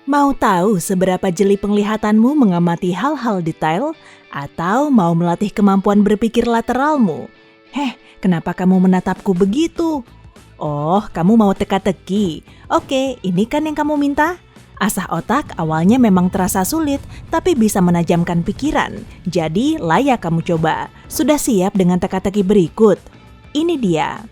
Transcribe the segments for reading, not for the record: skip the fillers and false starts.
Mau tahu seberapa jeli penglihatanmu mengamati hal-hal detail? Atau mau melatih kemampuan berpikir lateralmu? Kenapa kamu menatapku begitu? Oh, kamu mau teka-teki? Oke, ini kan yang kamu minta? Asah otak awalnya memang terasa sulit, tapi bisa menajamkan pikiran. Jadi, layak kamu coba. Sudah siap dengan teka-teki berikut? Ini dia.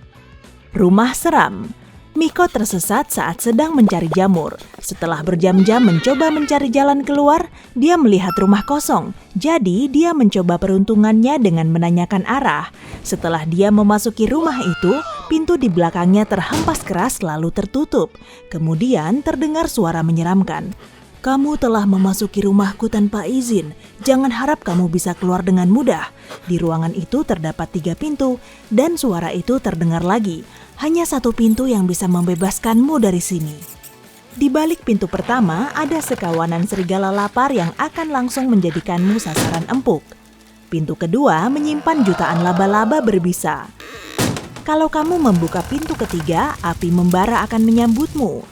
Rumah seram. Miko tersesat saat sedang mencari jamur. Setelah berjam-jam mencoba mencari jalan keluar, dia melihat rumah kosong. Jadi dia mencoba peruntungannya dengan menanyakan arah. Setelah dia memasuki rumah itu, pintu di belakangnya terhempas keras lalu tertutup. Kemudian terdengar suara menyeramkan. Kamu telah memasuki rumahku tanpa izin. Jangan harap kamu bisa keluar dengan mudah. Di ruangan itu terdapat 3 pintu dan suara itu terdengar lagi. Hanya 1 pintu yang bisa membebaskanmu dari sini. Di balik pintu pertama ada sekawanan serigala lapar yang akan langsung menjadikanmu sasaran empuk. Pintu kedua menyimpan jutaan laba-laba berbisa. Kalau kamu membuka pintu ketiga, api membara akan menyambutmu.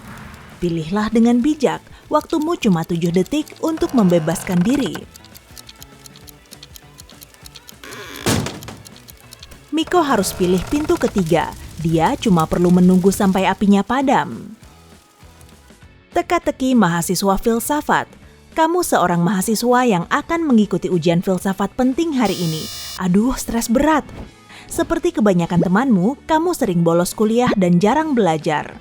Pilihlah dengan bijak, waktumu cuma 7 detik untuk membebaskan diri. Miko harus pilih pintu ketiga. Dia cuma perlu menunggu sampai apinya padam. Teka-teki mahasiswa filsafat. Kamu seorang mahasiswa yang akan mengikuti ujian filsafat penting hari ini. Aduh, stres berat. Seperti kebanyakan temanmu, kamu sering bolos kuliah dan jarang belajar.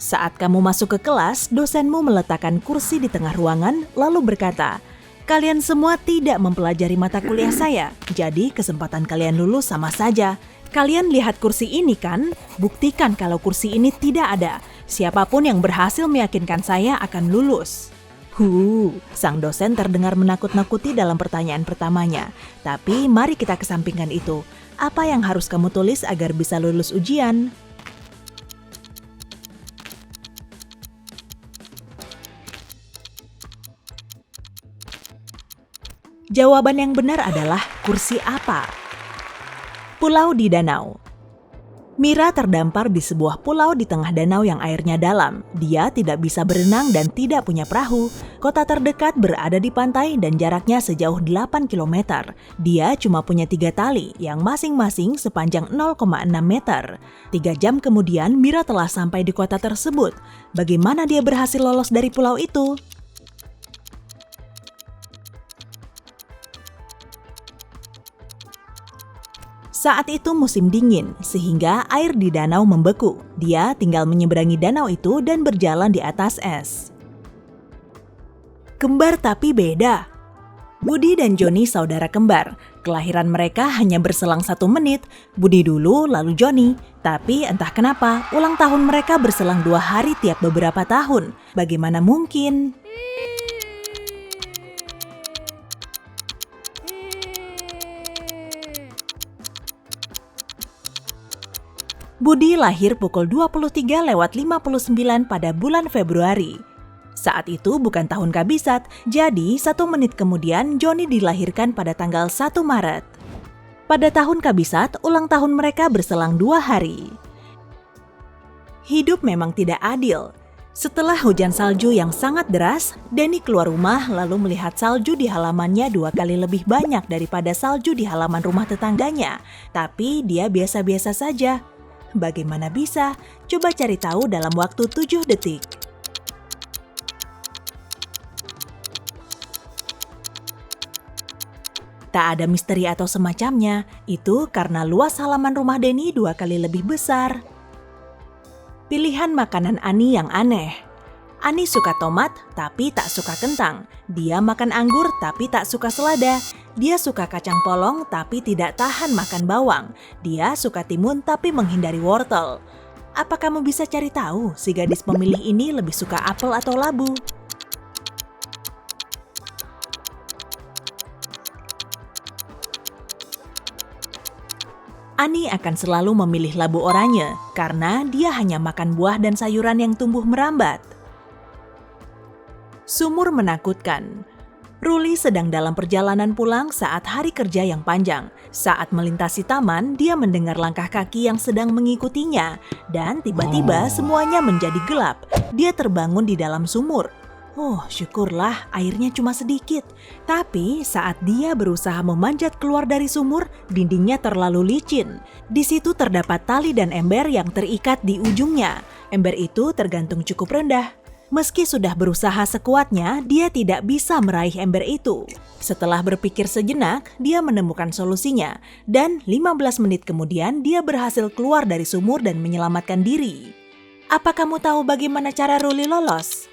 Saat kamu masuk ke kelas, dosenmu meletakkan kursi di tengah ruangan lalu berkata, "Kalian semua tidak mempelajari mata kuliah saya, jadi kesempatan kalian lulus sama saja. Kalian lihat kursi ini kan? Buktikan kalau kursi ini tidak ada. Siapapun yang berhasil meyakinkan saya akan lulus." Sang dosen terdengar menakut-nakuti dalam pertanyaan pertamanya. Tapi mari kita kesampingkan itu. Apa yang harus kamu tulis agar bisa lulus ujian? Jawaban yang benar adalah kursi apa? Pulau di danau. Mira terdampar di sebuah pulau di tengah danau yang airnya dalam. Dia tidak bisa berenang dan tidak punya perahu. Kota terdekat berada di pantai dan jaraknya sejauh 8 km. Dia cuma punya 3 tali yang masing-masing sepanjang 0,6 meter. 3 jam kemudian Mira telah sampai di kota tersebut. Bagaimana dia berhasil lolos dari pulau itu? Saat itu musim dingin, sehingga air di danau membeku. Dia tinggal menyeberangi danau itu dan berjalan di atas es. Kembar tapi beda. Budi dan Joni saudara kembar. Kelahiran mereka hanya berselang 1 menit. Budi dulu, lalu Joni. Tapi entah kenapa, ulang tahun mereka berselang 2 hari tiap beberapa tahun. Bagaimana mungkin? Budi lahir pukul 23:59 pada bulan Februari. Saat itu bukan tahun kabisat, jadi 1 menit kemudian Joni dilahirkan pada tanggal 1 Maret. Pada tahun kabisat, ulang tahun mereka berselang 2 hari. Hidup memang tidak adil. Setelah hujan salju yang sangat deras, Denny keluar rumah lalu melihat salju di halamannya 2 kali lebih banyak daripada salju di halaman rumah tetangganya. Tapi dia biasa-biasa saja. Bagaimana bisa? Coba cari tahu dalam waktu 7 detik. Tak ada misteri atau semacamnya, itu karena luas halaman rumah Denny 2 kali lebih besar. Pilihan makanan Ani yang aneh. Ani suka tomat tapi tak suka kentang. Dia makan anggur tapi tak suka selada. Dia suka kacang polong tapi tidak tahan makan bawang. Dia suka timun tapi menghindari wortel. Apa kamu bisa cari tahu si gadis pemilih ini lebih suka apel atau labu? Ani akan selalu memilih labu oranye karena dia hanya makan buah dan sayuran yang tumbuh merambat. Sumur menakutkan. Ruli sedang dalam perjalanan pulang saat hari kerja yang panjang. Saat melintasi taman, dia mendengar langkah kaki yang sedang mengikutinya. Dan tiba-tiba semuanya menjadi gelap. Dia terbangun di dalam sumur. Oh, syukurlah airnya cuma sedikit. Tapi saat dia berusaha memanjat keluar dari sumur, dindingnya terlalu licin. Di situ terdapat tali dan ember yang terikat di ujungnya. Ember itu tergantung cukup rendah. Meski sudah berusaha sekuatnya, dia tidak bisa meraih ember itu. Setelah berpikir sejenak, dia menemukan solusinya. Dan 15 menit kemudian, dia berhasil keluar dari sumur dan menyelamatkan diri. Apa kamu tahu bagaimana cara Ruli lolos?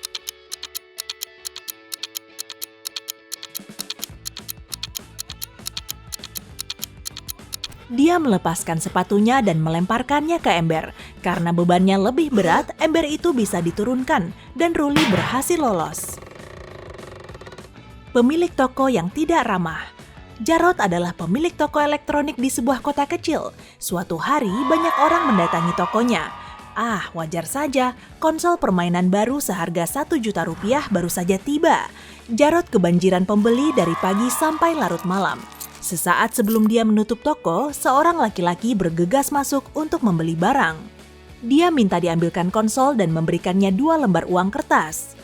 Dia melepaskan sepatunya dan melemparkannya ke ember. Karena bebannya lebih berat, ember itu bisa diturunkan dan Ruli berhasil lolos. Pemilik toko yang tidak ramah. Jarod adalah pemilik toko elektronik di sebuah kota kecil. Suatu hari banyak orang mendatangi tokonya. Wajar saja, konsol permainan baru seharga 1 juta rupiah baru saja tiba. Jarod kebanjiran pembeli dari pagi sampai larut malam. Sesaat sebelum dia menutup toko, seorang laki-laki bergegas masuk untuk membeli barang. Dia minta diambilkan konsol dan memberikannya 2 lembar uang kertas.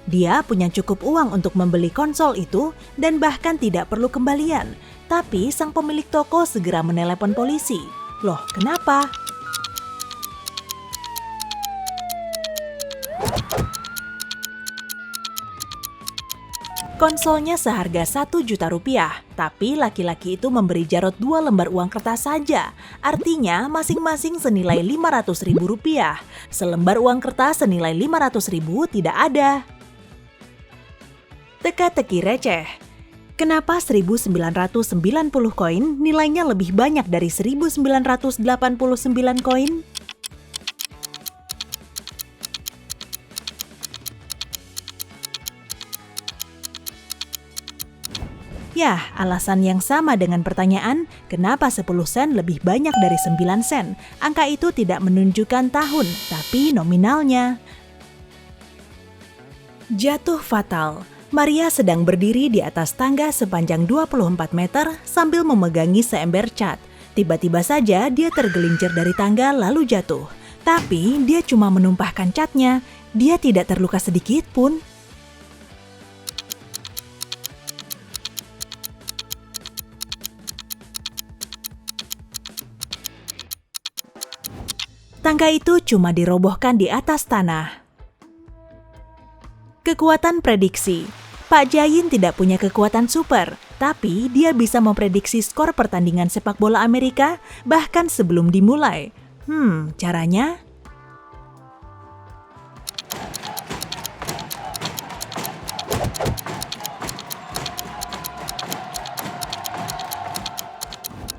Dia punya cukup uang untuk membeli konsol itu dan bahkan tidak perlu kembalian. Tapi sang pemilik toko segera menelepon polisi. Loh, kenapa? Konsolnya seharga 1 juta rupiah, tapi laki-laki itu memberi Jarod 2 lembar uang kertas saja. Artinya masing-masing senilai 500 ribu rupiah. Selembar uang kertas senilai 500 ribu tidak ada. Teka-teki receh. Kenapa 1990 koin nilainya lebih banyak dari 1989 koin? Ya, alasan yang sama dengan pertanyaan, kenapa 10 sen lebih banyak dari 9 sen? Angka itu tidak menunjukkan tahun, tapi nominalnya. Jatuh fatal. Maria sedang berdiri di atas tangga sepanjang 24 meter sambil memegangi seember cat. Tiba-tiba saja dia tergelincir dari tangga lalu jatuh. Tapi dia cuma menumpahkan catnya, dia tidak terluka sedikit pun. Tangga itu cuma dirobohkan di atas tanah. Kekuatan prediksi. Pak Jayin tidak punya kekuatan super, tapi dia bisa memprediksi skor pertandingan sepak bola Amerika bahkan sebelum dimulai. Caranya?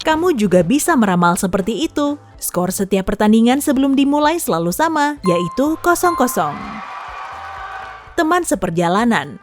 Kamu juga bisa meramal seperti itu. Skor setiap pertandingan sebelum dimulai selalu sama, yaitu 0-0. Teman seperjalanan.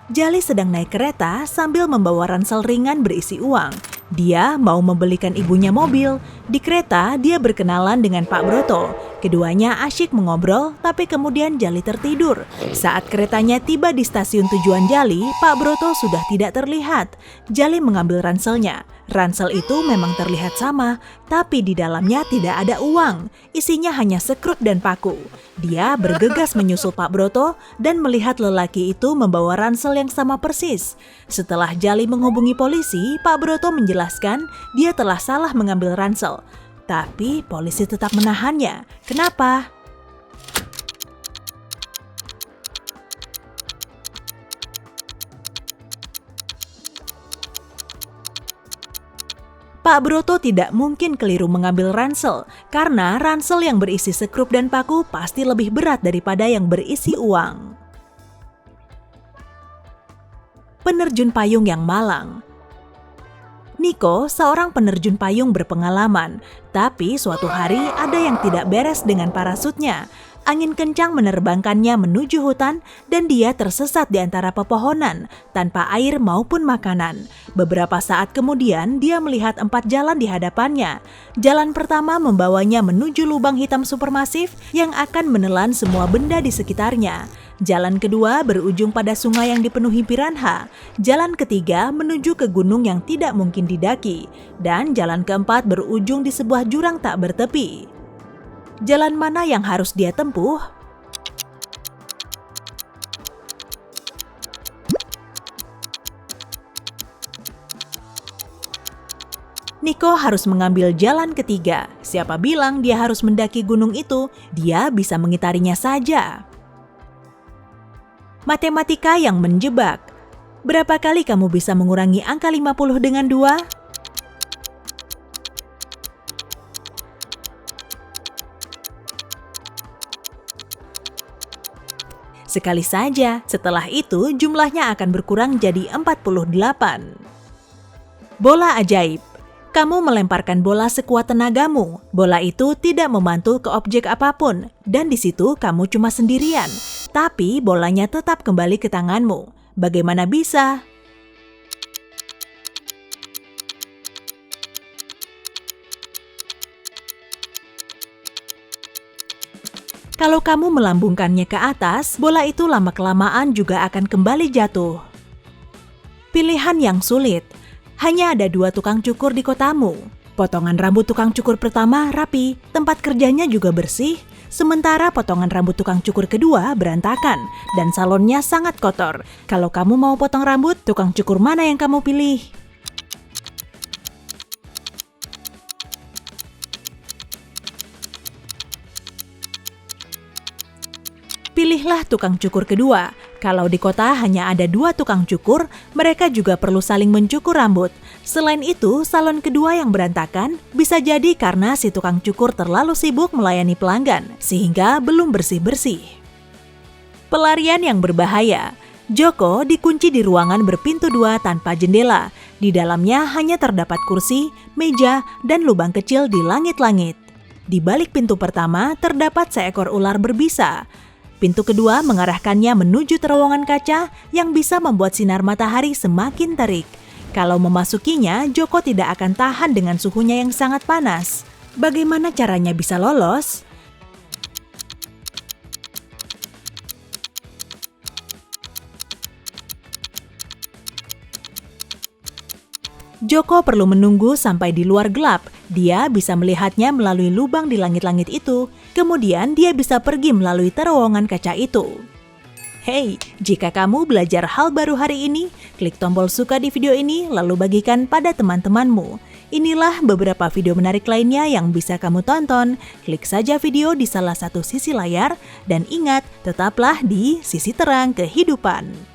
Jali sedang naik kereta sambil membawa ransel ringan berisi uang. Dia mau membelikan ibunya mobil. Di kereta, dia berkenalan dengan Pak Broto. Keduanya asyik mengobrol, tapi kemudian Jali tertidur. Saat keretanya tiba di stasiun tujuan Jali, Pak Broto sudah tidak terlihat. Jali mengambil ranselnya. Ransel itu memang terlihat sama, tapi di dalamnya tidak ada uang. Isinya hanya sekrut dan paku. Dia bergegas menyusul Pak Broto dan melihat lelaki itu membawa ransel yang sama persis. Setelah Jali menghubungi polisi, Pak Broto menjelaskan dia telah salah mengambil ransel. Tapi polisi tetap menahannya. Kenapa? Pak Broto tidak mungkin keliru mengambil ransel, karena ransel yang berisi sekrup dan paku pasti lebih berat daripada yang berisi uang. Penerjun payung yang malang. Niko seorang penerjun payung berpengalaman, tapi suatu hari ada yang tidak beres dengan parasutnya. Angin kencang menerbangkannya menuju hutan dan dia tersesat di antara pepohonan tanpa air maupun makanan. Beberapa saat kemudian dia melihat 4 jalan di hadapannya. Jalan pertama membawanya menuju lubang hitam supermasif yang akan menelan semua benda di sekitarnya. Jalan kedua berujung pada sungai yang dipenuhi piranha. Jalan ketiga menuju ke gunung yang tidak mungkin didaki. Dan jalan keempat berujung di sebuah jurang tak bertepi. Jalan mana yang harus dia tempuh? Nico harus mengambil jalan ketiga. Siapa bilang dia harus mendaki gunung itu? Dia bisa mengitarinya saja. Matematika yang menjebak. Berapa kali kamu bisa mengurangi angka 50 dengan 2? Sekali saja, setelah itu jumlahnya akan berkurang jadi 48. Bola ajaib. Kamu melemparkan bola sekuat tenagamu. Bola itu tidak memantul ke objek apapun, dan di situ kamu cuma sendirian. Tapi bolanya tetap kembali ke tanganmu. Bagaimana bisa? Kalau kamu melambungkannya ke atas, bola itu lama-kelamaan juga akan kembali jatuh. Pilihan yang sulit. Hanya ada 2 tukang cukur di kotamu. Potongan rambut tukang cukur pertama rapi, tempat kerjanya juga bersih, sementara potongan rambut tukang cukur kedua berantakan dan salonnya sangat kotor. Kalau kamu mau potong rambut, tukang cukur mana yang kamu pilih? Pilihlah tukang cukur kedua. Kalau di kota hanya ada 2 tukang cukur, mereka juga perlu saling mencukur rambut. Selain itu, salon kedua yang berantakan bisa jadi karena si tukang cukur terlalu sibuk melayani pelanggan, sehingga belum bersih-bersih. Pelarian yang berbahaya. Joko dikunci di ruangan berpintu 2 tanpa jendela. Di dalamnya hanya terdapat kursi, meja, dan lubang kecil di langit-langit. Di balik pintu pertama terdapat seekor ular berbisa. Pintu kedua mengarahkannya menuju terowongan kaca yang bisa membuat sinar matahari semakin terik. Kalau memasukinya, Joko tidak akan tahan dengan suhunya yang sangat panas. Bagaimana caranya bisa lolos? Joko perlu menunggu sampai di luar gelap. Dia bisa melihatnya melalui lubang di langit-langit itu. Kemudian dia bisa pergi melalui terowongan kaca itu. Hey, jika kamu belajar hal baru hari ini, klik tombol suka di video ini lalu bagikan pada teman-temanmu. Inilah beberapa video menarik lainnya yang bisa kamu tonton. Klik saja video di salah satu sisi layar dan ingat, tetaplah di sisi terang kehidupan.